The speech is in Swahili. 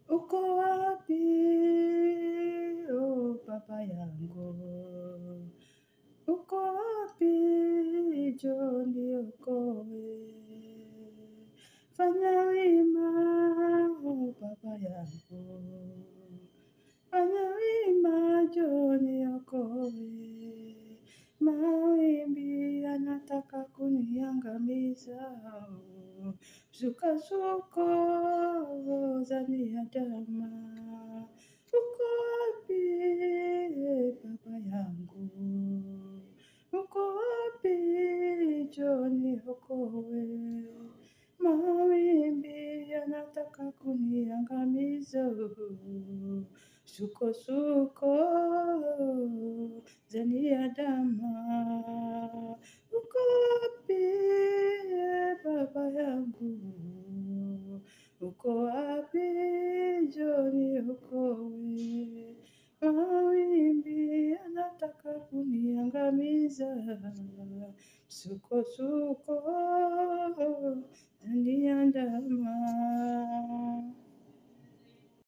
uko wapi? Oh baba yangu, uko wapi? Njoo niokoe. Fanya wima, oh baba yangu, fanya wima, njoo niokoe. Mawimbi yanataka kuniangamiza, msukosuko za niandama. Uko wapi baba yangu? Uko wapi? Njoo niokoe. Mawimbi yanataka kuniangamiza, msukosuko za niandama. Uko wapi baba yangu? Uko wapi? Njoo niokoe. Mawimbi yanataka kuniangamiza, msukosuko